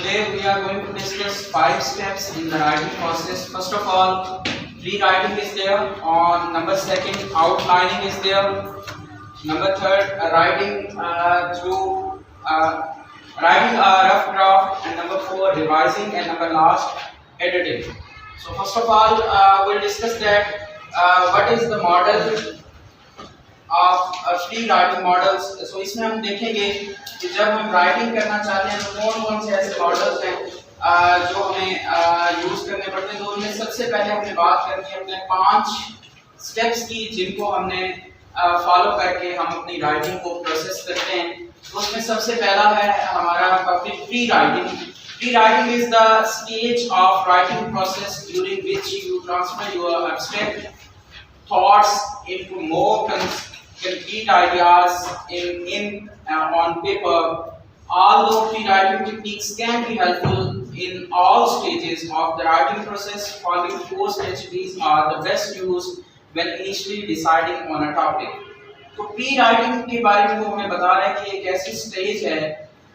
Today we are going to discuss 5 steps in the writing process. First of all, pre-writing is there. On number second, outlining is there. Number third, writing writing a rough draft, and number four, revising, and number last, editing. So first of all, we'll discuss that what is the model of free writing models. So इसमें हम देखेंगे कि जब हम writing करना चाहते हैं तो कौन कौन से ऐसे मॉडल्स हैं जो हमें यूज करने पड़ते हैं. तो उनमें सबसे पहले हमने बात करनी है अपने 5 स्टेप्स की जिनको हमने फॉलो करके हम अपनी राइटिंग को प्रोसेस करते हैं. तो उसमें सबसे पहला है हमारा topic pre writing. Pre writing is the stage of writing process during which you transfer your abstract thoughts into more complete ideas on paper. Although pre-writing techniques can be helpful in all stages of the writing process, following 4 strategies are the best used when initially deciding on a topic. तो pre-writing के बारे में वो हमें बता रहा है कि एक ऐसी स्टेज है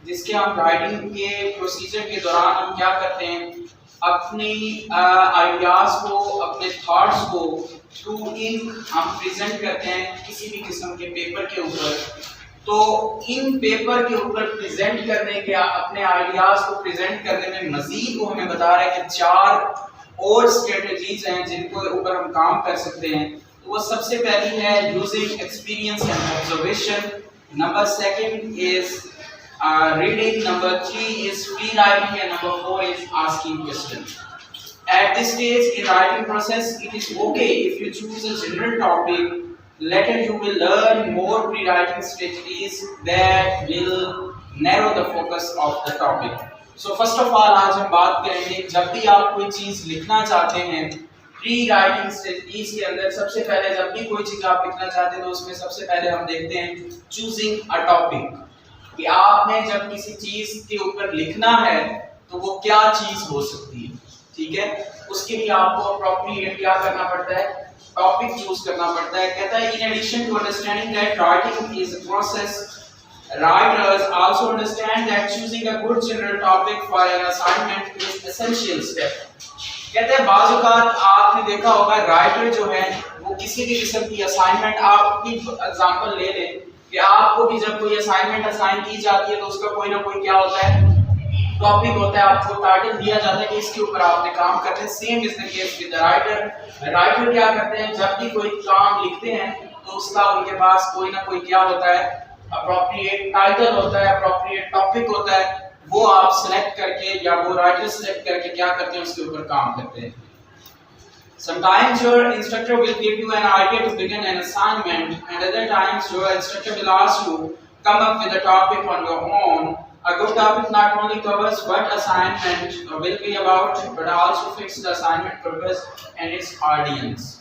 जिसके हम राइटिंग के प्रोसीजर के दौरान हम क्या करते हैं, अपनी आइडियाज को, अपने थॉट्स को थ्रू इंक हम प्रेजेंट करते हैं किसी भी किस्म के पेपर के ऊपर. तो इन पेपर के ऊपर प्रेजेंट करने के, अपने आइडियाज को प्रेजेंट करने में मजीद वो हमें बता रहा है कि 4 और स्ट्रेटजीज हैं जिनको ऊपर हम काम कर सकते हैं. तो वो सबसे पहली है using experience and observation. Number second is reading. Number 3 is free writing, and number 4 is asking questions. At this stage in writing process, it is okay if you choose a general topic. Later you will learn more pre-writing strategies that will narrow the focus of the topic. So first of all, आज हम बात करेंगे जब भी आप कोई चीज लिखना चाहते हैं प्री राइटिंग स्ट्रेटजीज के अंदर. सबसे पहले जब भी कोई चीज आप लिखना चाहते हैं तो उसमें सबसे पहले हम देखते हैं चूजिंग अ टॉपिक, कि आपने जब किसी चीज के ऊपर लिखना है तो वो क्या चीज हो सकती है. ठीक है, उसके लिए आपको अप्रोप्रिएट क्या करना पड़ता है, टॉपिक चूज करना पड़ता है. कहता है in addition to understanding that writing is a process, writers also understand that choosing a good general topic for an assignment is essential step. कहते हैं बाज़ औक़ात आपने देखा होगा राइटर जो है वो किसी भी किस्म की असाइनमेंट, आप अपनी एग्जांपल ले लें कि आपको भी जब कोई असाइनमेंट असाइन की जाती है तो उसका कोई ना कोई क्या होता है, टॉपिक होता है, आपको टाइटल दिया जाता है कि इसके ऊपर आपने काम करना है. Same is the case with the writer. Writer क्या करते हैं, जब भी कोई काम लिखते हैं तो उसका उनके पास कोई ना कोई क्या होता है, अप्रोप्रिएट टाइटल होता है, अप्रोप्रिएट टॉपिक होता है. वो आप सिलेक्ट करके या वो राइटर सिलेक्ट करके क्या करते हैं, उसके ऊपर काम करते हैं. Sometimes your instructor will give you an idea to begin an assignment, and other times your instructor will ask you come up with a topic on your own. A good topic not only covers what assignment will be about, but also fits the assignment purpose and its audience.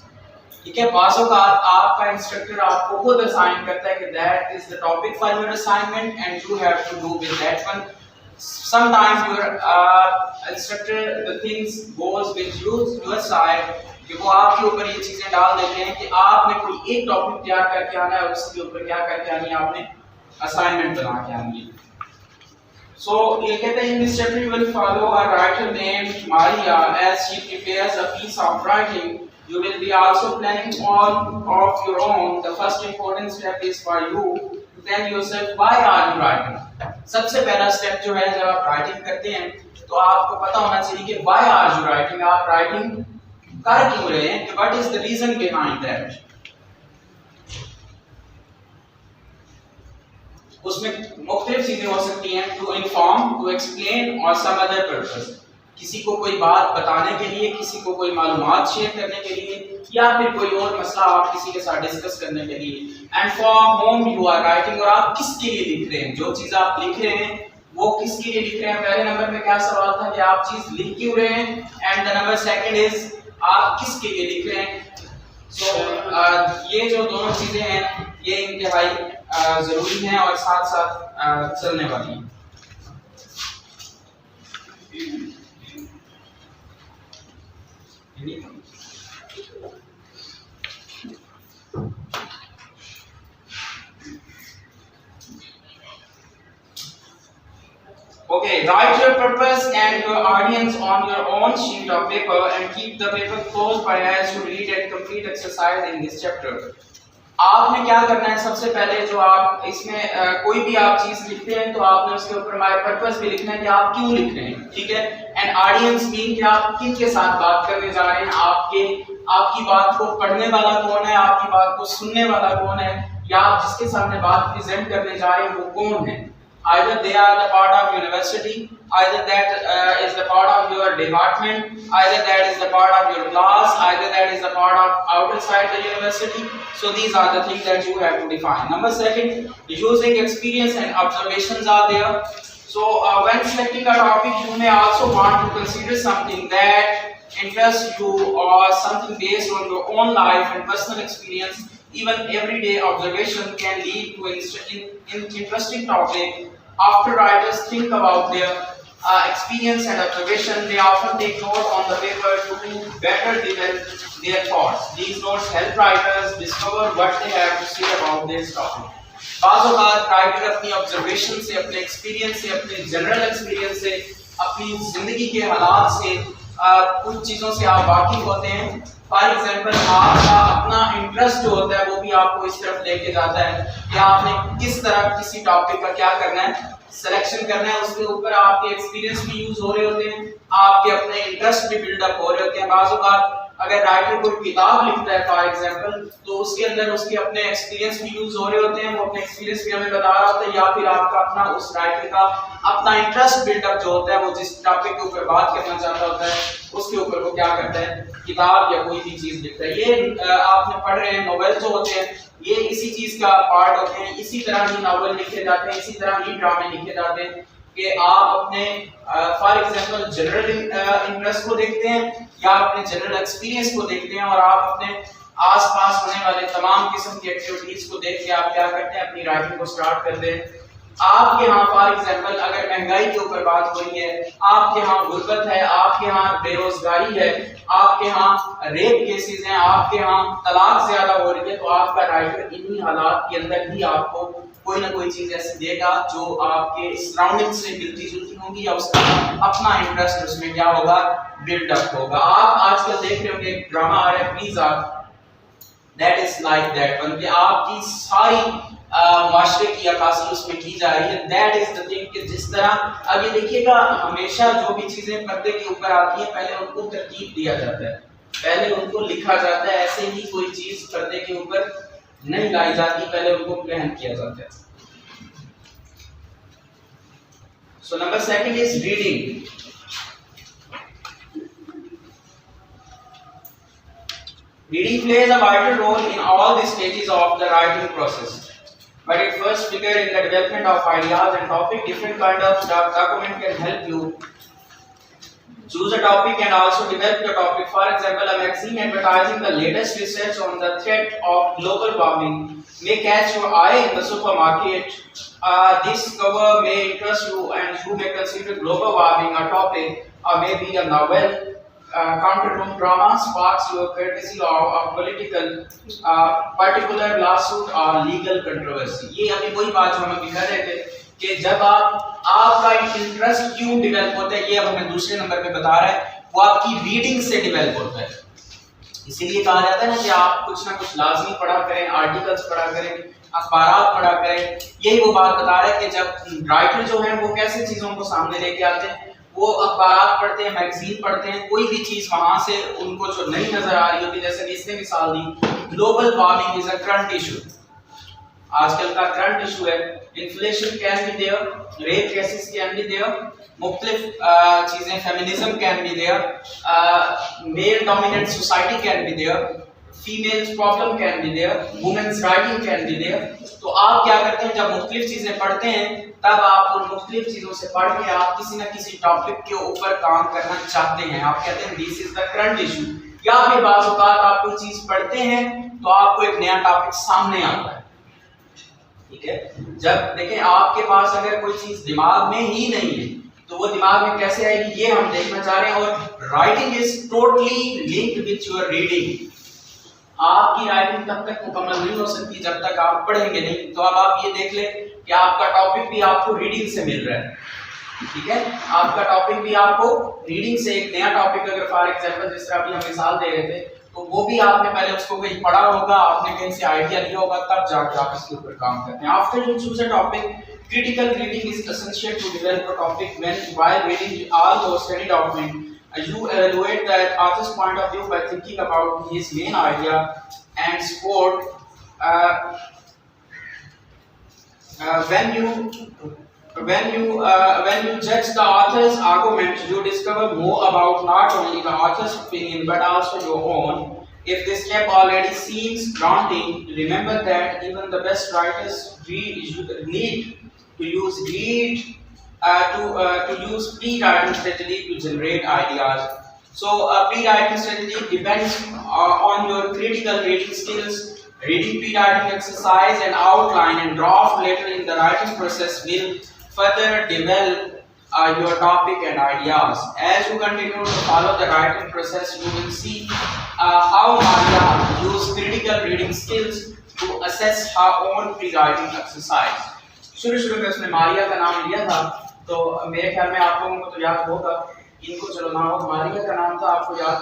ठीक है, बाज़ औक़ात आपका instructor आपको खुद assign करता है कि that is the topic for your assignment and you have to do with that one. Sometimes your instructor the things goes with your side, कि वो आपके ऊपर ये चीजें डाल देते हैं कि आपने कोई एक टॉपिक तैयार करके आना है, उसके ऊपर क्या करके आनी है, आपने असाइनमेंट बना के आनी है. So ये कहते हैं in this chapter you will follow a writer named Maria as she prepares a piece of writing. You will be also planning all of your own. The first important step is for you to tell yourself why are you writing. सबसे पहला step जो है जब आप writing करते हैं तो आपको पता होना चाहिए कि why are you writing, आप राइटिंग कर क्यों रहे हैं, what is the reason behind that. उसमें मुख्तलिफ चीजें हो सकती हैं, टू इन्फॉर्म, टू एक्सप्लेन और सम अदर पर्पस. किसी को कोई बात बताने के लिए, किसी को कोई मालूमात शेयर करने के लिए, या फिर कोई और मसला आप किसी के साथ डिस्कस करने के लिए. And for whom you are writing, और आप किसके लिए लिख रहे हैं, जो चीज आप लिख रहे हैं वो किसके लिए लिख रहे हैं. पहले नंबर में क्या सवाल था कि आप चीज लिख क्यों रहे हैं, and the number second is आप किसके लिए लिख रहे हैं. सो ये जो दोनों चीजें हैं ये इंतहाई जरूरी हैं और साथ साथ चलने वाली हैं. Okay, write your purpose focus and your audience on your own sheet of paper and keep the paper close by as you read and complete exercise in this chapter. आपने क्या करना है, सबसे पहले जो आप इसमें कोई भी आप चीज लिखते हैं तो आपने उसके ऊपर माय पर्पस भी लिखना है कि आप क्यों लिख रहे हैं, ठीक है। एंड ऑडियंस मीन कि आप किन के साथ बात करने जा रहे हैं, आपकी बात को पढ़ने वाला कौन है, आपकी बात को सुनने वाला कौन है, या आप जिसके सामने बात प्रेजेंट करने जा रहे हैं वो कौन है। Either they are the part of university, either that is the part of your department, either that is the part of your class, either that is the part of outside the university. So these are the things that you have to define. Number second, using experience and observations are there. So when selecting a topic, you may also want to consider something that interests you or something based on your own life and personal experience. Even everyday observation can lead to interesting topic. After writers think about their experience and observation, they often take note on the paper to better develop their thoughts. These notes help writers discover what they have to say about this topic. बाज़ औक़ात writer अपनी observation से, अपने experience से, अपने general experience से, अपनी जिंदगी के हालात से, कुछ चीज़ों से आप वाकिफ होते हैं। फॉर एग्जाम्पल आपका अपना इंटरेस्ट जो होता है वो भी आपको इस तरफ लेके जाता है कि आपने किस तरह किसी टॉपिक का क्या करना है, सिलेक्शन करना है। उसके ऊपर आपके एक्सपीरियंस भी यूज हो रहे होते हैं, आपके अपने इंटरेस्ट भी बिल्डअप हो रहे होते हैं। बाज़ औक़ात अगर राइटर कोई किताब लिखता है फॉर एग्जाम्पल, तो उसके अंदर उसके अपने एक्सपीरियंस भी यूज हो रहे होते हैं, वो अपने एक्सपीरियंस भी हमें बता रहा होता है, या फिर आपका अपना उस राइटर का अपना इंटरेस्ट बिल्डअप जो होता है, वो जिस टॉपिक के ऊपर बात करना चाहता होता है उसके ऊपर वो क्या करता है, किताब या कोई भी चीज लिखता है। ये आपने पढ़ रहे हैं नॉवेल जो होते हैं, ये इसी चीज का पार्ट होते हैं। इसी तरह ही नॉवेल लिखे जाते हैं, इसी तरह ही ड्रामे लिखे जाते हैं कि आप अपने फॉर एग्जांपल जनरल इंटरेस्ट को देखते हैं या अपने जनरल एक्सपीरियंस को देखते हैं, और आप अपने आसपास होने वाले तमाम किस्म की एक्टिविटीज को देख के आप क्या करते हैं, अपनी राइटिंग को स्टार्ट करते हैं। आपके यहाँ फॉर एग्जांपल अगर महंगाई के ऊपर बात हो रही है, आपके यहाँ गुर्बत है, आपके यहाँ बेरोजगारी है, आपके यहाँ रेप केसेस हैं, आपके यहाँ तलाक ज्यादा हो रही है, तो आपका राइटर इन्हीं हालात के अंदर ही आपको कोई ना कोई चीज ऐसी देगा जो आपके सराउंडिंग से मिलती जुलती होगी, या उसका अपना इंटरेस्ट उसमें क्या होगा, बिल्डअप होगा। आप आजकल देख रहे होंगे एक ड्रामा आ रहा है प्लीज आप, दैट इज लाइक दैट, बल्कि आपकी सारी माशरे की अक्कासी उसमें की जा रही है। दैट इज द थिंग कि जिस तरह अब ये देखिएगा, हमेशा जो भी चीजें पर्दे के ऊपर आती है पहले उनको तरकीब दिया जाता है, पहले उनको लिखा जाता है। ऐसे ही कोई चीज पर्दे के ऊपर नहीं लाई जाती, पहले उनको प्लान किया जाता है। So number second is reading. Reading plays a vital role in all the stages of the writing process. But it first figure in the development of ideas and topic. Different kind of document can help you choose a topic and also develop the topic. For example, a magazine advertising the latest research on the threat of global warming may catch your eye in the supermarket. This cover may interest you and you may consider global warming a topic, or maybe a novel. Counter-room drama sparks your courtesy of a political particular lawsuit or legal controversy. ये अभी वही बात जो हम अभी कर रहे थे कि जब आपका इंटरेस्ट क्यों डेवलप होता है, ये अब हमें दूसरे नंबर पे बता रहा है, वो आपकी रीडिंग से डेवलप होता है। इसीलिए कहा जाता है ना कि आप कुछ ना कुछ लाजमी पढ़ा करें, आर्टिकल्स पढ़ा करें, अखबारात पढ़ा करें। यही वो बात बता रहा है कि जब राइटर जो है वो कैसे चीजों को सामने लेके आते हैं, वो अखबारात पढ़ते हैं, मैगजीन पढ़ते हैं, कोई भी चीज वहां से उनको जो नई नजर आ रही होती है। जैसे इसने मिसाल दी, global warming is a current issue, आजकल का करंट इशू है। Inflation can be there, rape cases can be there, मुख्तलिफ चीजें, feminism can be there, male dominant society can be there, females problem can be there, women's writing can be there. तो आप क्या करते हैं, जब मुख्तलिफ चीजें पढ़ते हैं तब आप उन मुख्तलिफ चीजों से पढ़ के आप किसी न किसी टॉपिक के ऊपर काम करना चाहते हैं। आप कहते हैं this is the current issue, या फिर बाज़ औक़ात आप कोई चीज पढ़ते हैं तो आपको एक नया टॉपिक सामने आता है, ठीक है। जब देखें आपके पास अगर कोई चीज दिमाग में ही नहीं है तो वो दिमाग में कैसे आएगी, ये हम देखना चाह रहे हैं। और writing is totally linked with your reading. आपकी राइटिंग तब तक मुकम्मल नहीं हो सकती जब तक आप पढ़ेंगे नहीं। तो अब आप ये देख लें कि आपका टॉपिक भी आपको रीडिंग से मिल रहा है। ठीक है, आपका टॉपिक भी आपको रीडिंग से एक नया टॉपिक, अगर फॉर एग्जांपल जिस तरह अभी हम मिसाल दे रहे थे, तो वो भी आपने पहले उसको कहीं पढ़ा होगा, आपने कहीं से आइडिया लिया होगा, तब जाके आप इसके ऊपर काम करते हैं। After you choose a topic, critical reading is essential to develop a topic. When while reading all those study document, you evaluate the author's point of view by thinking about his main idea and support. When you judge the author's argument, you discover more about not only the author's opinion but also your own. If this step already seems daunting, remember that even the best writers need to use pre-writing strategy to generate ideas. So pre-writing strategy depends on your critical reading skills. Reading pre-writing exercise and outline and draft later in the writing process will further develop your topic and ideas. As you continue to follow the writing process, you will see how Maria used critical reading skills to assess her own pre-writing exercise. शुरू में उसने मारिया का नाम लिया था, तो मेरे ख्याल में आप लोगों को तो याद होगा, इनको चलो ना हो, मारिया का नाम तो आपको याद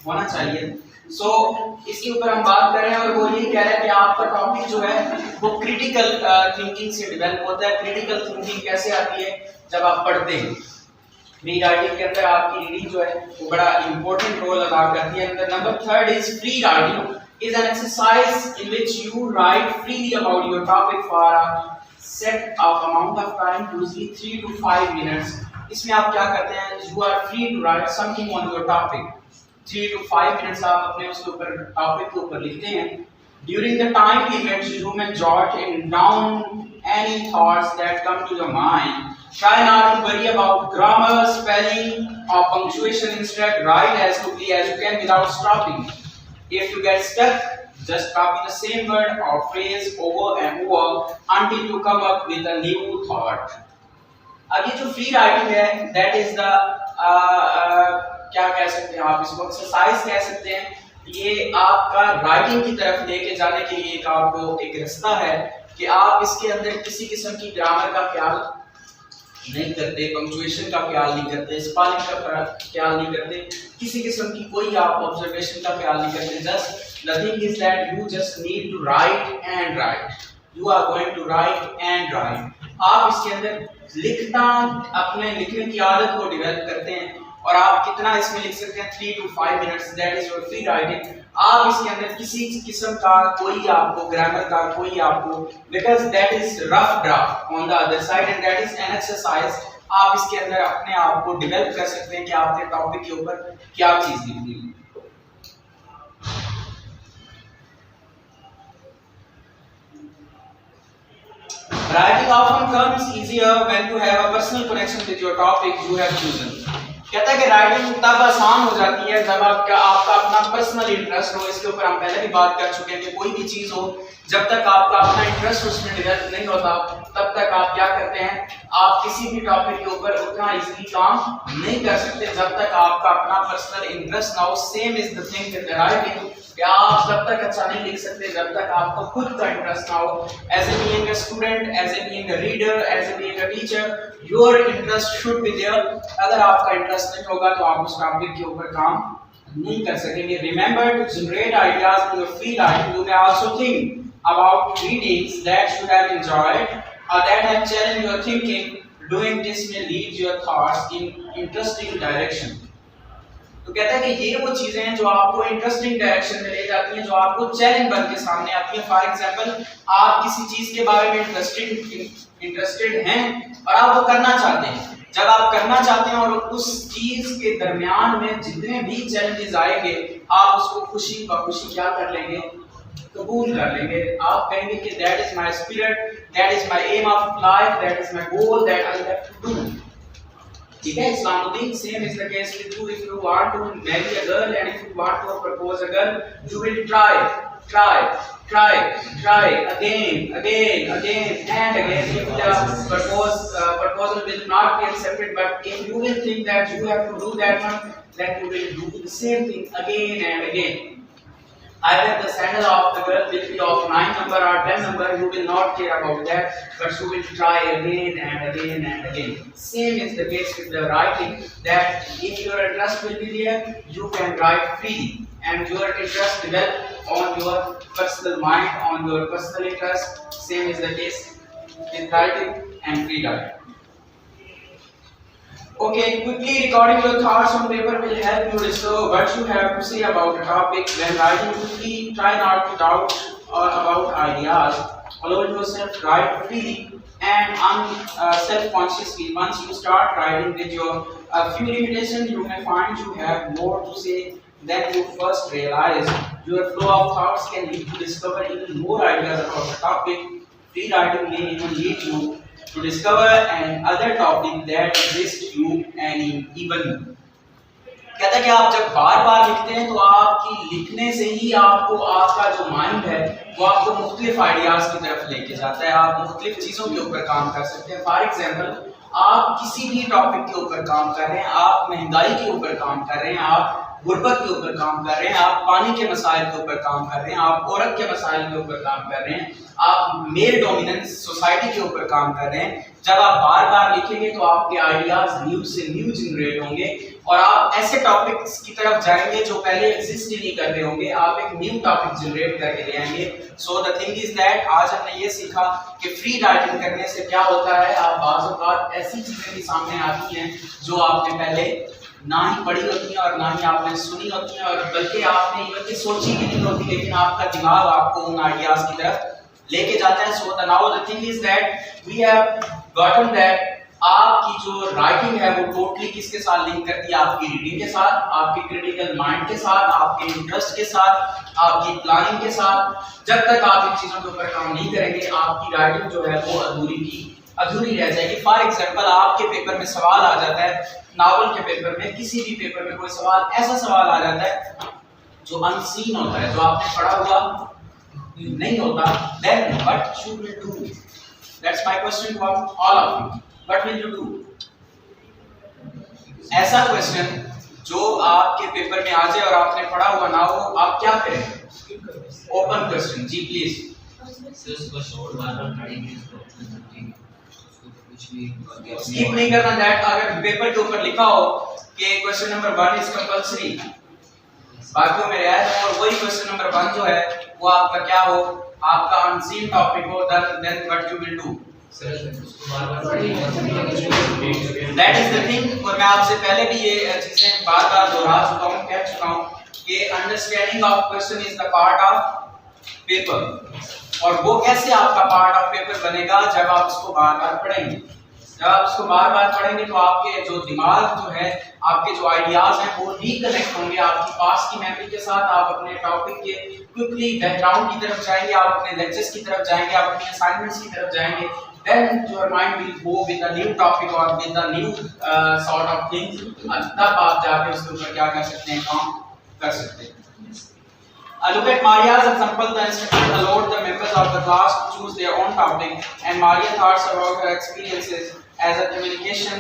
होना चाहिए। इसके ऊपर हम बात कर रहे हैं और वो ये कह रहा है कि आपका टॉपिक जो है वो क्रिटिकल थिंकिंग से डेवलप होता है। क्रिटिकल थिंकिंग कैसे आती है? जब आप पढ़ते हैं। प्री राइटिंग के अंदर आपकी रीडिंग जो है वो बड़ा इंपॉर्टेंट रोल अदा करती है। Number third is free writing is an exercise in which you write freely about your topic for a set of amount of time, usually 3 to 5 minutes. इसमें आप क्या करते हैं? You are free to write something on your topic. 3 to 5 minutes आप अपने उसके ऊपर topic के ऊपर लिखते हैं। During the time limit you may jot down any thoughts that come to your mind. Try not to worry about grammar, spelling or punctuation. Instead, write as quickly as you can without stopping. If you get stuck, just copy the same word or phrase over and over until you come up with a new thought. अब ये जो free writing है, that is the क्या कह सकते हैं आप इसको, एक्सरसाइज कह सकते हैं। ये आपका राइटिंग की तरफ लेके जाने के लिए एक आपको एक रास्ता है कि आप इसके अंदर किसी किस्म की ग्रामर का ख्याल नहीं करते, पंक्चुएशन का ख्याल नहीं करते, स्पेलिंग का ख्याल नहीं करते, किसी किस्म की कोई आप ऑब्जर्वेशन का ख्याल नहीं करते। Just the thing is that you just need to write and write. You are going to write and write. आप इसके अंदर लिखना, अपने लिखने की आदत को डेवलप करते हैं और आप कितना इसमें लिख सकते हैं? 3 to 5 minutes, that is your free writing. आप इसके अंदर किसी किस्म का कोई आपको ग्रामर का कोई आपको, because that is rough draft on the other side and that is an exercise. आप इसके अंदर अपने आप को डेवलप कर सकते हैं कि आपके टॉपिक के ऊपर क्या चीज लिखनी है। Writing often comes easier when you have a personal connection with your topic you have chosen. कहता है कि राइटिंग तब आसान हो जाती है जब आपका अपना पर्सनल इंटरेस्ट हो। इसके ऊपर हम पहले भी बात कर चुके हैं कि कोई भी चीज हो, जब तक आपका अपना इंटरेस्ट उसमें डेवलप नहीं होता तब तक आप क्या करते हैं, आप किसी भी टॉपिक के ऊपर उतना इजीली काम नहीं कर सकते जब तक आपका अपना पर्सनल इंटरेस्ट ना हो। Same is the thing with writing, आप तब तक अच्छा नहीं लिख सकते जब तक आपको खुद का इंटरेस्ट ना हो। As a being a student, as a being a reader, as a being a teacher, your interest should be there. अगर आपका इंटरेस्ट नहीं होगा तो आप उस टॉपिक के ऊपर काम नहीं कर सकेंगे। Remember to generate ideas in your free time. You may also think about readings that should have enjoyed or that have challenged your thinking. Doing this may lead your thoughts in interesting direction. तो कहता है कि ये वो चीजें हैं जो आपको इंटरेस्टिंग डायरेक्शन में ले जाती हैं, जो आपको चैलेंज बन के सामने आती हैं। फॉर एग्जांपल, आप किसी चीज के बारे में इंटरेस्टेड हैं और आप वो करना चाहते हैं। जब आप करना चाहते हैं और उस चीज के दरमियान में जितने भी चैलेंजेस आएंगे, आप उसको खुशी बखुशी क्या कर लेंगे, कबूल कर लेंगे। आप कहेंगे कि that is my spirit, that is my aim of life, that is my goal that I have to do. ठीक है, Islamuddin, same is the case with you. If you want to marry a girl and if you want to propose a girl, you will try again and again. If the proposal will not be accepted, but if you will think that you have to do that one, then you will do the same thing again and again. Either the sandal of the girl will be of 9 number or 10 number, you will not care about that, but you will try again and again and again. Same is the case with the writing, that if your interest will be there, you can write freely, and your interest develop on your personal mind, on your personal interest. Same is the case with writing and free writing. Okay, quickly recording your thoughts on paper will help you discover what you have to say about a topic. When writing quickly, try not to doubt about ideas. Allow yourself write freely and self-consciously. Once you start writing with your few limitations, you may find you have more to say than you first realize. Your flow of thoughts can lead to discover even more ideas about the topic. Free writing may even lead you to discover an other topic that exists you and even you. कहता है कि आप जब बार बार लिखते हैं तो आपकी लिखने से ही आपको आपका जो माइंड है वो आपको मुख्तलिफ आइडियाज की तरफ लेके जाता है। आप मुख्तलिफ चीज़ों के ऊपर काम कर सकते हैं। फॉर एग्जांपल, आप किसी भी टॉपिक के ऊपर काम कर रहे हैं, आप महंगाई के ऊपर काम कर रहे हैं, आप गुर्बत के ऊपर काम कर रहे हैं, आप पानी के मसाइल के ऊपर काम कर रहे हैं, आप औरत के मसाइल के ऊपर काम कर रहे हैं, आप मेल डोमिनेंस सोसाइटी के ऊपर काम कर रहे हैं। जब आप बार बार लिखेंगे तो आपके आइडियाज न्यू से न्यू जनरेट होंगे और आप ऐसे टॉपिक्स की तरफ जाएंगे जो पहले एग्जिस्ट ही नहीं कर रहे होंगे। आप एक न्यू टॉपिक जनरेट करके ले आएंगे। So the thing is that आज हमने ये सीखा कि फ्री राइटिंग करने से क्या होता है। आप बाज़ औक़ात ऐसी चीज़ें भी सामने आती हैं जो आपने पहले ना ही पढ़ी होती हैं और ना ही आपने सुनी होती हैं, और बल्कि आपने बल्कि सोची भी नहीं होती, लेकिन आपका दिमाग आपको उन आइडियाज की तरफ लेके जाता है। So now the thing is that we have gotten that आपकी जो राइटिंग है वो टोटली किसके साथ लिंक करती है? आपकी रीडिंग के साथ, आपके क्रिटिकल माइंड के साथ, आपके इंटरेस्ट के साथ, आपकी प्लानिंग के साथ। जब तक आप इन चीज़ों के ऊपर काम नहीं करेंगे, आपकी राइटिंग जो है वो अधूरी रह जाएगी। फॉर एग्जाम्पल, आपके पेपर में सवाल आ जाता है, नावल के पेपर में, किसी भी पेपर में कोई सवाल, ऐसा सवाल आ जाता है जो अनसीन होता है, जो आपने पढ़ा हुआ नहीं होता, then what you will do? That's my question to all of you. What will you do? ऐसा क्वेश्चन जो आपके पेपर में आ जाए और आपने पढ़ा हुआ ना हो, आप क्या करें? ओपन क्वेश्चन जी, प्लीज। स्किप नहीं करना। दैट अगर पेपर के ऊपर लिखा हो कि क्वेश्चन नंबर 1 इज कंपल्सरी, बाकियों में रहा है, और वही क्वेश्चन नंबर 1 जो है वो आपका क्या हो, आपका अनसीन टॉपिक हो, then what you will do? That is the thing. और मैं आपसे पहले भी ये चीजें बार-बार दोहरा चुका हूं, कह चुका हूं कि understanding of question is the part of paper. और वो कैसे आपका पार्ट ऑफ पेपर बनेगा? जब आप उसको बार-बार पढ़ेंगे। जब आप उसको बार-बार पढ़ेंगे तो आपके जो दिमाग जो है, आपके जो आइडियाज हैं वो रिकनेक्ट होंगे आपकी पास की मेमोरी के साथ। आप अपने टॉपिक के क्विकली बैकग्राउंड की तरफ जाएंगे, आप अपने लेक्चर्स की तरफ जाएंगे, आप अपनी असाइनमेंट्स की तरफ जाएंगे। Then your mind will go with a new topic or with a new sort of things. तब आप जाके उसके ऊपर क्या कर सकते हैं, काम कर सकते हैं। Look at Maria's example. The instructor allowed the members of the class to choose their own topic, and Maria thought about her experiences as a communication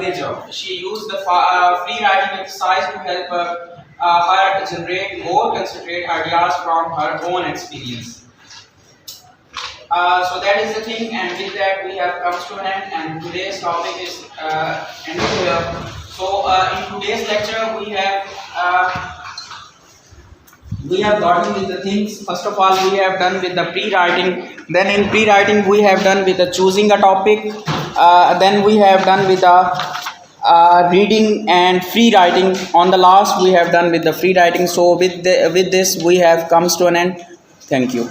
major. She used the free writing exercise to help her to generate more concentrated ideas from her own experience. So that is the thing, and with that we have come to an end, and today's topic is ended here. So in today's lecture we have gotten with the things. First of all, we have done with the pre-writing. Then in pre-writing we have done with the choosing a topic. Then we have done with the reading and free writing. On the last we have done with the free writing. So with this we have comes to an end. Thank you.